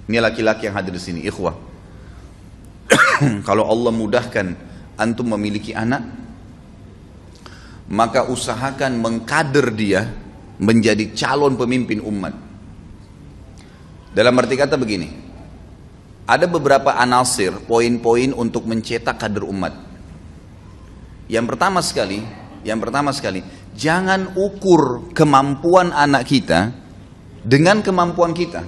Ini laki-laki yang hadir di sini, ikhwah. Kalau Allah mudahkan antum memiliki anak, maka usahakan mengkader dia menjadi calon pemimpin umat. Dalam arti kata begini, ada beberapa anasir, poin-poin untuk mencetak kader umat. Yang pertama sekali, jangan ukur kemampuan anak kita dengan kemampuan kita.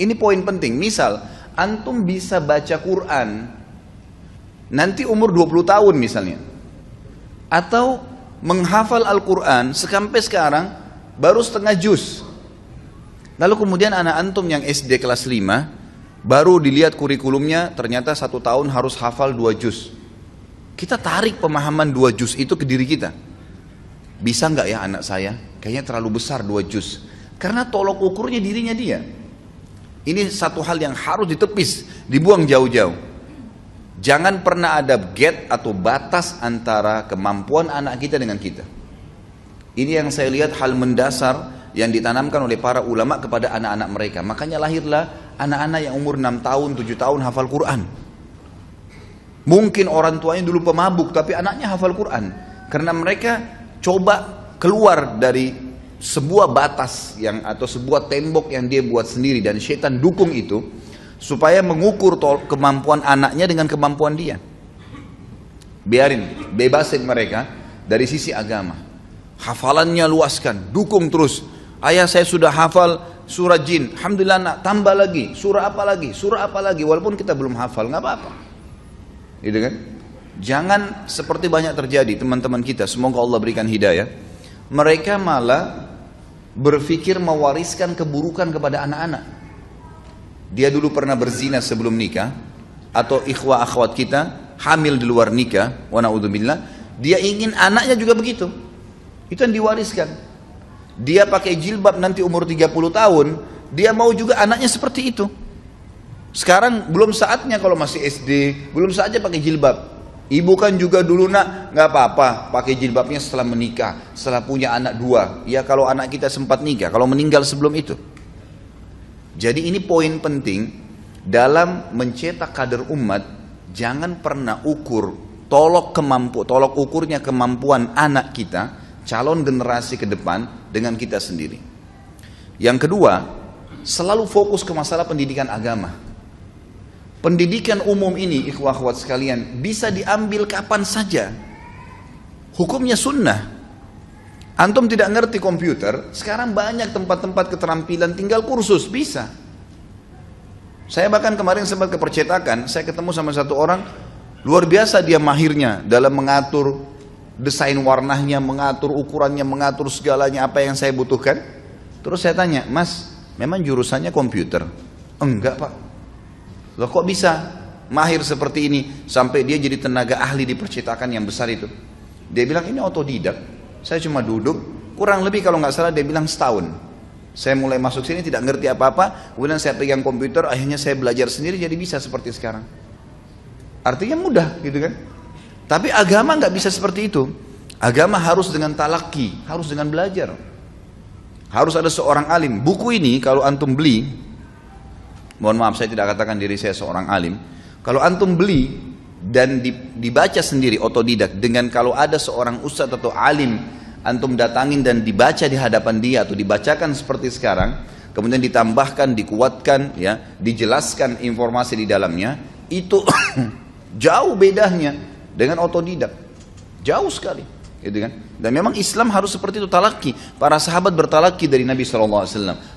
Ini poin penting. Misal, antum bisa baca Quran nanti umur 20 tahun misalnya. Atau menghafal Al-Quran sampai sekarang baru setengah juz. Lalu kemudian anak antum yang SD kelas 5, baru dilihat kurikulumnya, ternyata 1 tahun harus hafal 2 juz. Kita tarik pemahaman 2 juz itu ke diri kita. Bisa nggak ya anak saya? Kayaknya terlalu besar 2 juz. Karena tolok ukurnya dirinya dia. Ini satu hal yang harus ditepis, dibuang jauh-jauh. Jangan pernah ada gap atau batas antara kemampuan anak kita dengan kita. Ini yang saya lihat hal mendasar yang ditanamkan oleh para ulama kepada anak-anak mereka. Makanya lahirlah anak-anak yang umur 6 tahun, 7 tahun hafal Quran. Mungkin orang tuanya dulu pemabuk, tapi anaknya hafal Quran. Karena mereka coba keluar dari sebuah batas yang atau sebuah tembok yang dia buat sendiri, dan syaitan dukung itu supaya mengukur kemampuan anaknya dengan kemampuan dia. Biarin, bebasin mereka dari sisi agama. Hafalannya luaskan, dukung terus. Ayah saya sudah hafal surah jin, alhamdulillah nak, tambah lagi, surah apa lagi, walaupun kita belum hafal, nggak apa-apa. Gitu kan? Jangan seperti banyak terjadi teman-teman kita, semoga Allah berikan hidayah. Mereka malah berpikir mewariskan keburukan kepada anak-anak. Dia dulu pernah berzina sebelum nikah, atau ikhwah akhwat kita hamil di luar nikah, wa na'udzubillah, dia ingin anaknya juga begitu. Itu yang diwariskan. Dia pakai jilbab nanti umur 30 tahun, dia mau juga anaknya seperti itu. Sekarang belum saatnya kalau masih SD, belum saatnya pakai jilbab. Ibu kan juga dulu nak, nggak apa-apa pakai jilbabnya setelah menikah, setelah punya anak 2. Ya kalau anak kita sempat nikah, kalau meninggal sebelum itu. Jadi ini poin penting dalam mencetak kader umat. Jangan pernah ukur tolok ukurnya kemampuan anak kita, calon generasi ke depan dengan kita sendiri. Yang kedua, selalu fokus ke masalah pendidikan agama. Pendidikan umum ini, ikhwah akhwat sekalian, bisa diambil kapan saja. Hukumnya sunnah. Antum tidak ngerti komputer, sekarang banyak tempat-tempat keterampilan, tinggal kursus, bisa. Saya bahkan kemarin sempat ke percetakan, saya ketemu sama satu orang, luar biasa dia mahirnya dalam mengatur desain warnanya, mengatur ukurannya, mengatur segalanya apa yang saya butuhkan. Terus saya tanya, Mas, memang jurusannya komputer? Enggak Pak. Loh kok bisa mahir seperti ini sampai dia jadi tenaga ahli di percetakan yang besar itu? Dia bilang ini otodidak, saya cuma duduk, kurang lebih kalau nggak salah dia bilang setahun. Saya mulai masuk sini tidak ngerti apa-apa, kemudian saya pegang komputer, akhirnya saya belajar sendiri jadi bisa seperti sekarang. Artinya mudah gitu kan? Tapi agama nggak bisa seperti itu. Agama harus dengan talaki, harus dengan belajar. Harus ada seorang alim. Buku ini kalau antum beli, mohon maaf saya tidak katakan diri saya seorang alim. Kalau antum beli dan dibaca sendiri otodidak, dengan kalau ada seorang ustadz atau alim antum datangin dan dibaca di hadapan dia atau dibacakan seperti sekarang, kemudian ditambahkan, dikuatkan, ya, dijelaskan informasi di dalamnya, itu jauh bedanya dengan otodidak, jauh sekali, gitu kan? Dan memang Islam harus seperti itu, talaki. Para sahabat bertalaki dari Nabi SAW,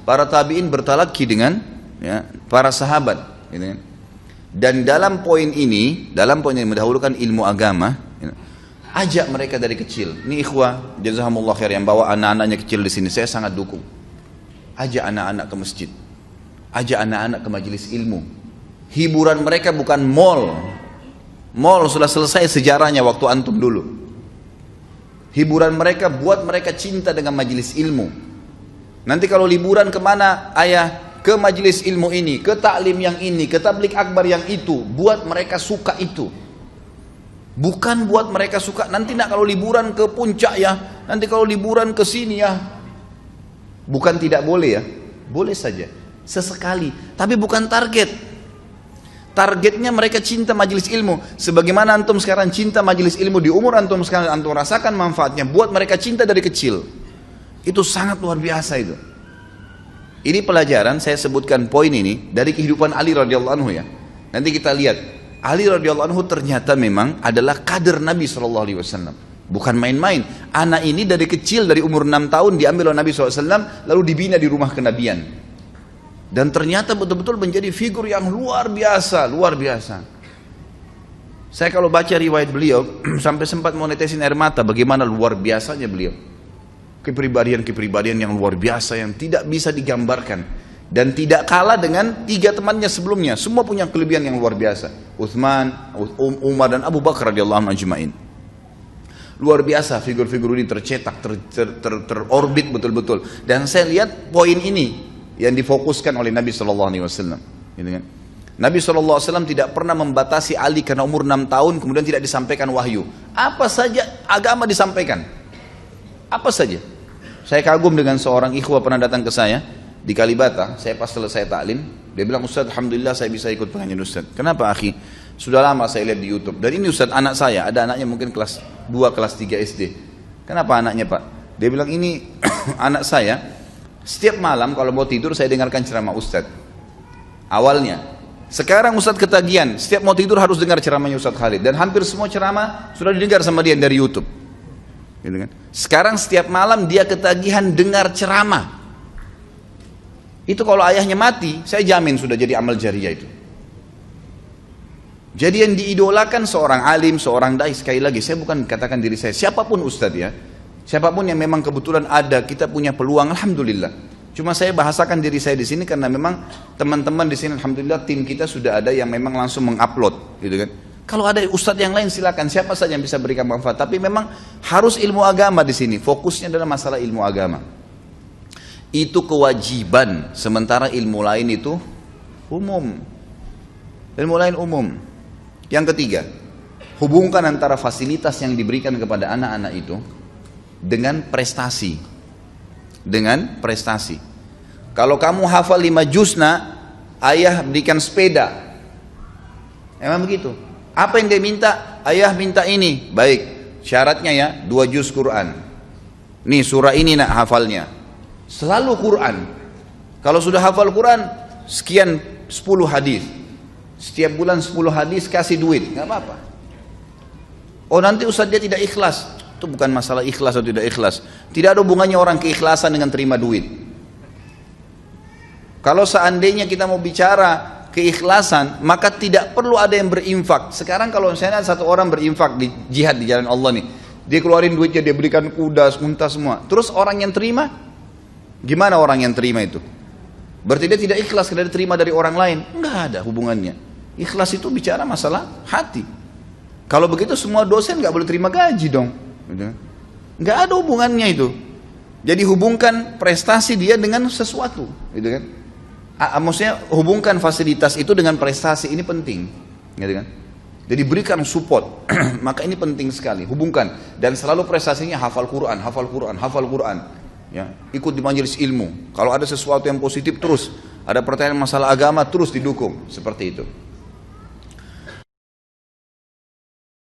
para tabiin bertalaki dengan ya, para sahabat, gitu kan? Dan dalam poin ini, dalam poin yang mendahulukan ilmu agama, ajak mereka dari kecil. Ini ikhwah, jazakumullah khair, yang bawa anak-anaknya kecil di sini, saya sangat dukung. Ajak anak-anak ke masjid, ajak anak-anak ke majelis ilmu. Hiburan mereka bukan mall. Mall sudah selesai sejarahnya waktu antum dulu. Hiburan mereka buat mereka cinta dengan majelis ilmu. Nanti kalau liburan kemana ayah? Ke majelis ilmu ini, ke taklim yang ini, ke tablik akbar yang itu, buat mereka suka itu. Bukan buat mereka suka nanti nak kalau liburan ke puncak ya, nanti kalau liburan ke sini ya. Bukan tidak boleh ya, boleh saja. sesekali, tapi bukan target. Targetnya mereka cinta majelis ilmu. Sebagaimana antum sekarang cinta majelis ilmu di umur antum sekarang, antum rasakan manfaatnya. Buat mereka cinta dari kecil. Itu sangat luar biasa itu. Ini pelajaran, saya sebutkan poin ini dari kehidupan Ali radhiyallahu anhu ya. Nanti kita lihat, Ali radhiyallahu anhu ternyata memang adalah kader Nabi SAW. Bukan main-main. Anak ini dari kecil, dari umur 6 tahun diambil oleh Nabi SAW, lalu dibina di rumah kenabian. Dan ternyata betul-betul menjadi figur yang luar biasa, luar biasa. Saya kalau baca riwayat beliau, sampai sempat mau netesin air mata, bagaimana luar biasanya beliau. Kepribadian-kepribadian yang luar biasa, yang tidak bisa digambarkan. Dan tidak kalah dengan 3 temannya sebelumnya. Semua punya kelebihan yang luar biasa. Uthman, Umar, dan Abu Bakar radhiyallahu anhum ajma'in. Luar biasa figur-figur ini tercetak, terorbit betul-betul. Dan saya lihat poin ini yang difokuskan oleh Nabi SAW. Gitu kan? Nabi SAW tidak pernah membatasi Ali karena umur 6 tahun kemudian tidak disampaikan wahyu. Apa saja agama disampaikan. Apa saja. Saya kagum dengan seorang ikhwah pernah datang ke saya di Kalibata. Saya pas selesai taklim, dia bilang, Ustaz, alhamdulillah saya bisa ikut pengajian Ustaz. Kenapa akhi? Sudah lama saya lihat di YouTube. Dan ini Ustaz, anak saya, ada anaknya mungkin kelas 2, kelas 3 SD. Kenapa anaknya Pak? Dia bilang, ini anak saya, setiap malam kalau mau tidur saya dengarkan ceramah Ustaz. Awalnya. Sekarang Ustaz ketagihan, setiap mau tidur harus dengar ceramahnya Ustaz Khalid. Dan hampir semua ceramah sudah didengar sama dia dari YouTube. Gitu kan? Sekarang setiap malam dia ketagihan dengar ceramah. Itu kalau ayahnya mati, saya jamin sudah jadi amal jariah itu. Jadi yang diidolakan seorang alim, seorang dai, sekali lagi saya bukan katakan diri saya, siapapun ustadz ya, siapapun yang memang kebetulan ada, kita punya peluang, alhamdulillah. Cuma saya bahasakan diri saya di sini karena memang teman-teman di sini, alhamdulillah tim kita sudah ada yang memang langsung mengupload, gitu kan. Kalau ada ustadz yang lain silakan, siapa saja yang bisa berikan manfaat. Tapi memang harus ilmu agama di sini. Fokusnya adalah masalah ilmu agama. Itu kewajiban. Sementara ilmu lain itu umum. Ilmu lain umum. Yang ketiga, hubungkan antara fasilitas yang diberikan kepada anak-anak itu dengan prestasi. Dengan prestasi. Kalau kamu hafal 5 juzna, ayah berikan sepeda. Emang begitu? Apa yang dia minta? Ayah minta ini. Baik, syaratnya ya 2 juz Quran. Nih surah ini nak hafalnya. Selalu Quran. Kalau sudah hafal Quran, sekian 10 hadis. Setiap bulan 10 hadis kasih duit, nggak apa-apa. Oh nanti Ustaz dia tidak ikhlas. Itu bukan masalah ikhlas atau tidak ikhlas. Tidak ada hubungannya orang keikhlasan dengan terima duit. Kalau seandainya kita mau bicara keikhlasan, maka tidak perlu ada yang berinfak. Sekarang kalau misalnya satu orang berinfak di jihad di jalan Allah nih, dia keluarin duitnya, dia berikan kuda, unta semua. Terus orang yang terima, gimana orang yang terima itu? Berarti dia tidak ikhlas karena dia terima dari orang lain. Enggak ada hubungannya. Ikhlas itu bicara masalah hati. Kalau begitu semua dosen nggak boleh terima gaji dong. Nggak ada hubungannya itu. Jadi hubungkan prestasi dia dengan sesuatu, gitu kan? Maksudnya hubungkan fasilitas itu dengan prestasi, ini penting, gitu kan? Jadi berikan support, maka ini penting sekali, hubungkan. Dan selalu prestasinya hafal Quran, hafal Quran, hafal Quran. Ya, ikut di majelis ilmu. Kalau ada sesuatu yang positif terus, ada pertanyaan masalah agama terus didukung, seperti itu.